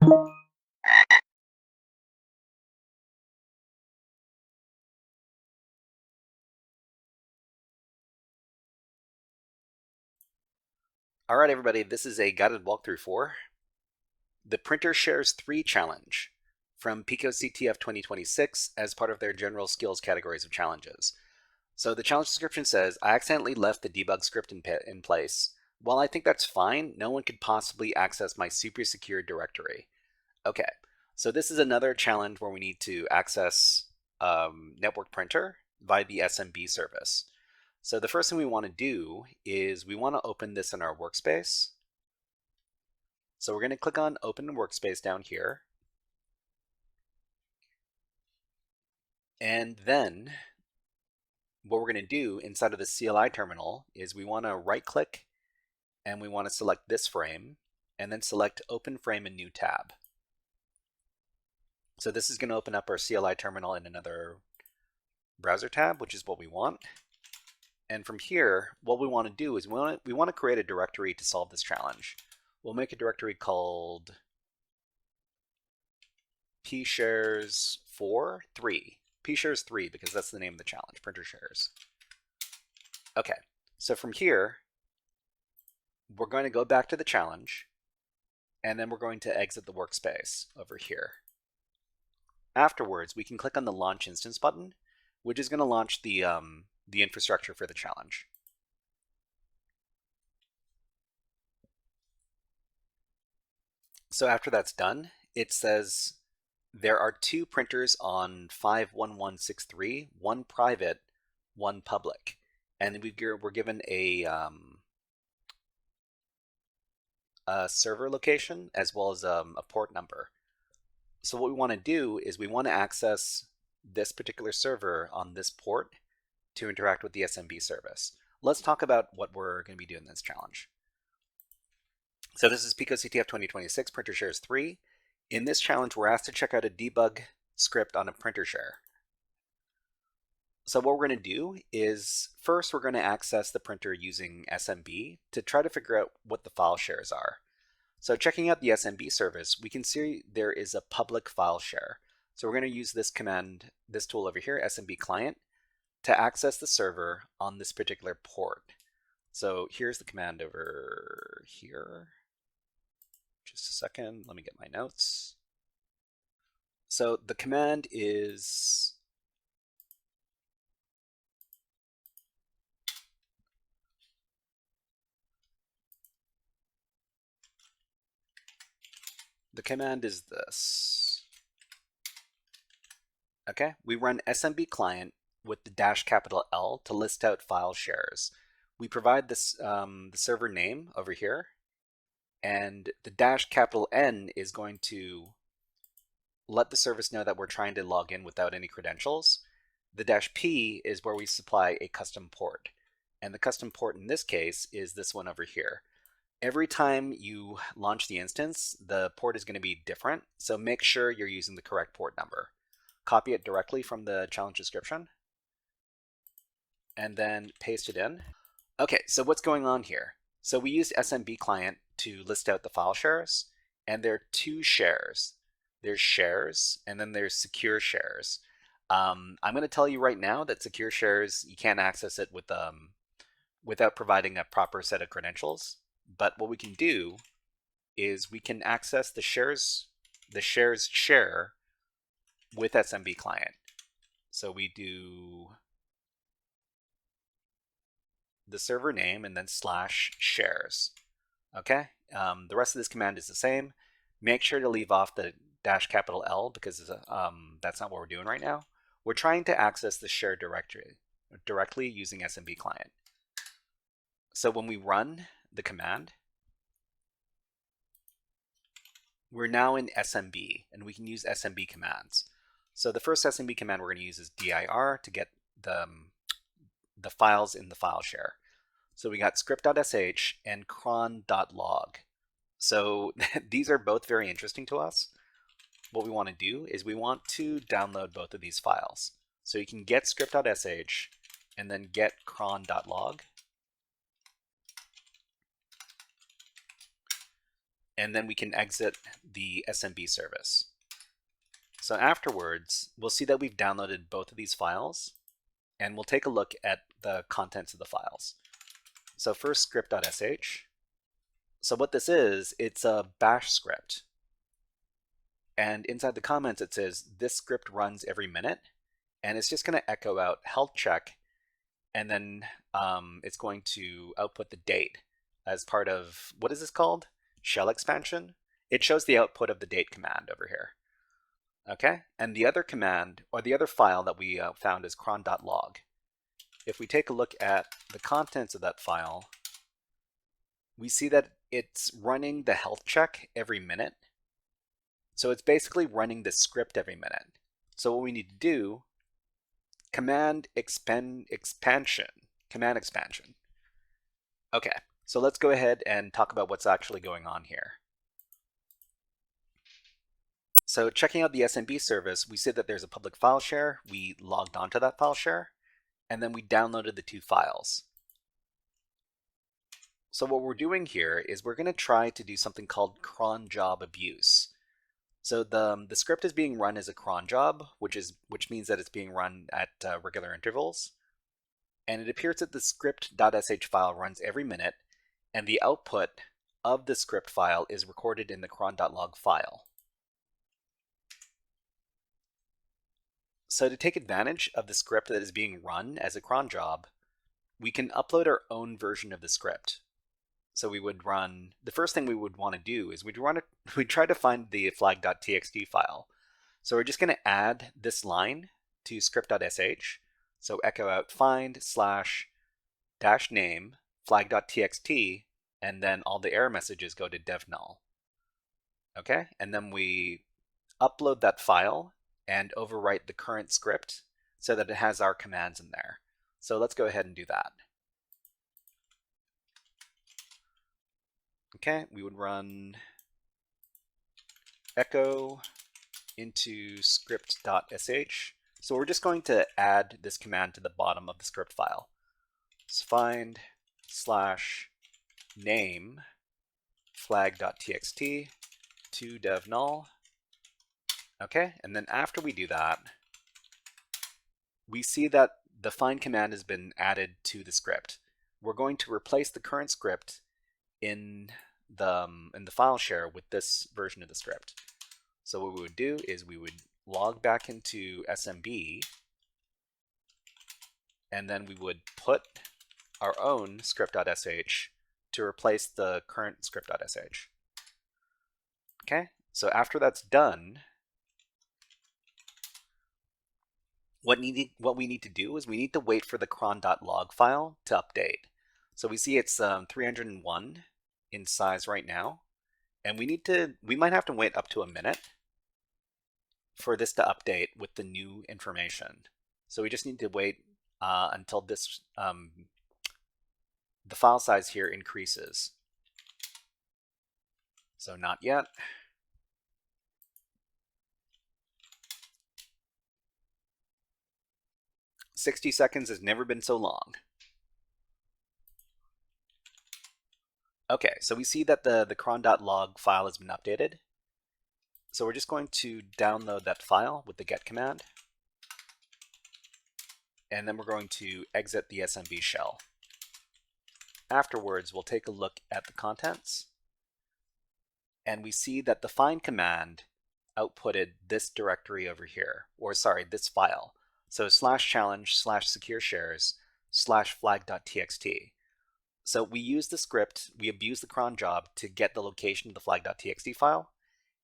All right, everybody, this is a guided walkthrough for the Printer Shares 3 challenge from picoCTF 2026 as part of their general skills categories of challenges. So the challenge description says, I accidentally left the debug script in place. While I think that's fine, no one could possibly access my super secure directory. Okay, so this is another challenge where we need to access network printer via the SMB service. So the first thing we want to do is we want to open this in our workspace. So we're going to click on Open Workspace down here. And then what we're going to do inside of the CLI terminal is we want to right-click and we want to select this frame and then select Open Frame in New Tab. So this is going to open up our CLI terminal in another browser tab, which is what we want. And from here, what we want to do is we want to create a directory to solve this challenge. We'll make a directory called pshares3, pshares3, because that's the name of the challenge, printer shares. Okay, so from here, we're going to go back to the challenge, and then we're going to exit the workspace over here. Afterwards, we can click on the Launch Instance button, which is going to launch the infrastructure for the challenge. So after that's done, it says there are 2 printers on 51163, one private, one public. And we're given a server location as well as a port number. So what we want to do is we want to access this particular server on this port to interact with the SMB service. Let's talk about what we're going to be doing in this challenge. So this is picoCTF 2026 Printer Shares 3. In this challenge, we're asked to check out a debug script on a printer share. So what we're going to do is first we're going to access the printer using SMB to try to figure out what the file shares are. So checking out the SMB service, we can see there is a public file share. So we're going to use this command, this tool over here, SMB client, to access the server on this particular port. So here's the command over here. Just a second, let me get my notes. So the command is this. Okay, we run SMB client with the -L to list out file shares. We provide this the server name over here, and the -N is going to let the service know that we're trying to log in without any credentials. The -P is where we supply a custom port, and the custom port in this case is this one over here. Every time you launch the instance, the port is going to be different, so make sure you're using the correct port number. Copy it directly from the challenge description, and then paste it in. Okay, so what's going on here? So we used SMB client to list out the file shares, and there are 2 shares. There's shares, and then there's secure shares. I'm going to tell you right now that secure shares, you can't access it with without providing a proper set of credentials. But what we can do is we can access the shares share with SMB client. So we do the server name and then /shares. Okay, the rest of this command is the same. Make sure to leave off the -L because that's not what we're doing right now. We're trying to access the share directly using SMB client. So when we run the command, we're now in SMB, and we can use SMB commands. So the first SMB command we're going to use is dir to get the files in the file share. So we got script.sh and cron.log. So these are both very interesting to us. What we want to do is we want to download both of these files. So you can get script.sh and then get cron.log. and then we can exit the SMB service. So afterwards, we'll see that we've downloaded both of these files, and we'll take a look at the contents of the files. So first, script.sh. So what this is, it's a bash script. And inside the comments, it says this script runs every minute, and it's just going to echo out health check, and then it's going to output the date as part of, what is this called? Shell expansion. It shows the output of the date command over here. Okay, and the other command, or the other file that we found is cron.log. If we take a look at the contents of that file, we see that it's running the health check every minute. So it's basically running the script every minute. So what we need to do, command expansion. Okay, so let's go ahead and talk about what's actually going on here. So checking out the SMB service, we see that there's a public file share. We logged onto that file share, and then we downloaded the two files. So what we're doing here is we're going to try to do something called cronjob abuse. So the script is being run as a cron job, which means that it's being run at regular intervals. And it appears that the script.sh file runs every minute, and the output of the script file is recorded in the cron.log file. So to take advantage of the script that is being run as a cron job, we can upload our own version of the script. So we would run, the first thing we would want to do is we'd try to find the flag.txt file. So we're just going to add this line to script.sh. So echo out find /-name flag.txt, and then all the error messages go to dev null. Okay, and then we upload that file and overwrite the current script so that it has our commands in there. So let's go ahead and do that. Okay, we would run echo into script.sh. So we're just going to add this command to the bottom of the script file. So find /name flag.txt to dev null. Okay, and then after we do that, we see that the find command has been added to the script. We're going to replace the current script in the file share with this version of the script. So what we would do is we would log back into SMB, and then we would put our own script.sh to replace the current script.sh. Okay, so after that's done, what we need to do is we need to wait for the cron.log file to update. So we see it's 301 in size right now, and we might have to wait up to a minute for this to update with the new information. So we just need to wait until this the file size here increases. So not yet. "60 seconds has never been so long." Okay, so we see that the cron.log file has been updated. So we're just going to download that file with the get command. And then we're going to exit the SMB shell. Afterwards, we'll take a look at the contents. And we see that the find command outputted this directory over here, or sorry, this file. So /challenge/secure shares /flag.txt. So we use the script, we abuse the cron job to get the location of the flag.txt file.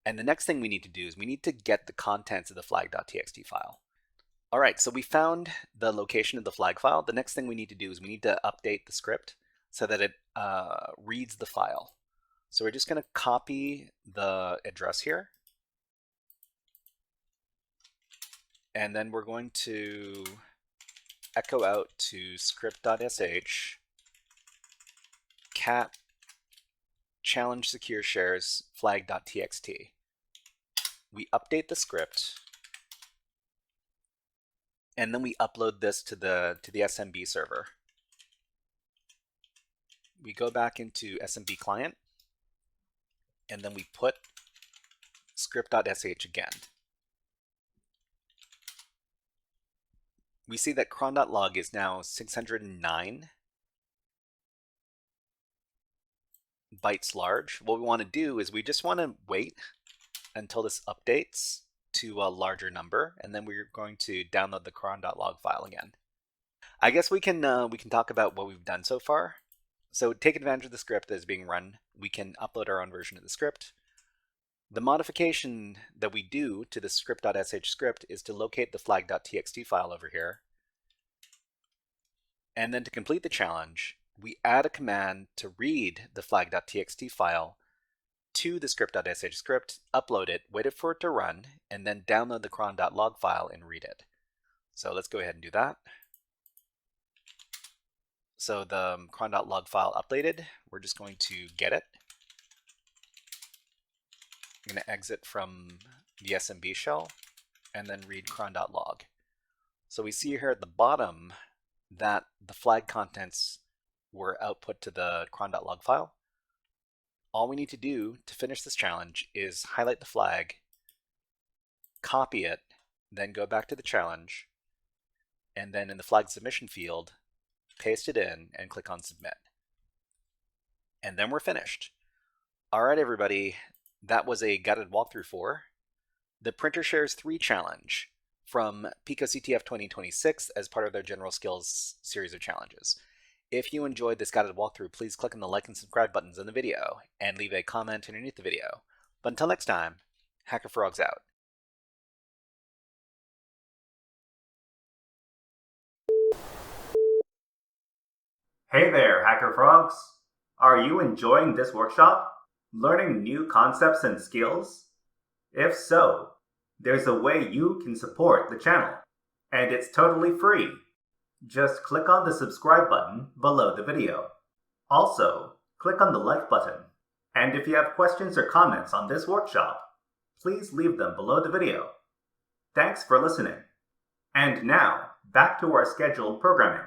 And the next thing we need to do is we need to get the contents of the flag.txt file. All right, so we found the location of the flag file. The next thing we need to do is we need to update the script so that it reads the file. So we're just going to copy the address here. And then we're going to echo out to script.sh cat challenge secure shares flag.txt. We update the script, and then we upload this to the SMB server. We go back into SMB client, and then we put script.sh again. We see that cron.log is now 609 bytes large. What we want to do is we just want to wait until this updates to a larger number, and then we're going to download the cron.log file again. I guess we can talk about what we've done so far. So take advantage of the script that is being run. We can upload our own version of the script. The modification that we do to the script.sh script is to locate the flag.txt file over here. And then to complete the challenge, we add a command to read the flag.txt file to the script.sh script, upload it, wait for it to run, and then download the cron.log file and read it. So let's go ahead and do that. So the cron.log file updated, we're just going to get it. I'm going to exit from the SMB shell and then read cron.log. So we see here at the bottom that the flag contents were output to the cron.log file. All we need to do to finish this challenge is highlight the flag, copy it, then go back to the challenge, and then in the flag submission field, paste it in and click on submit. And then we're finished. All right, everybody, that was a guided walkthrough for the Printer Shares 3 challenge from picoCTF 2026 as part of their General Skills series of challenges. If you enjoyed this guided walkthrough, please click on the like and subscribe buttons in the video and leave a comment underneath the video. But until next time, HackerFrogs out. Hey there, HackerFrogs! Are you enjoying this workshop? Learning new concepts and skills? If so, there's a way you can support the channel, and it's totally free. Just click on the subscribe button below the video. Also, click on the like button. And if you have questions or comments on this workshop, please leave them below the video. Thanks for listening. And now, back to our scheduled programming.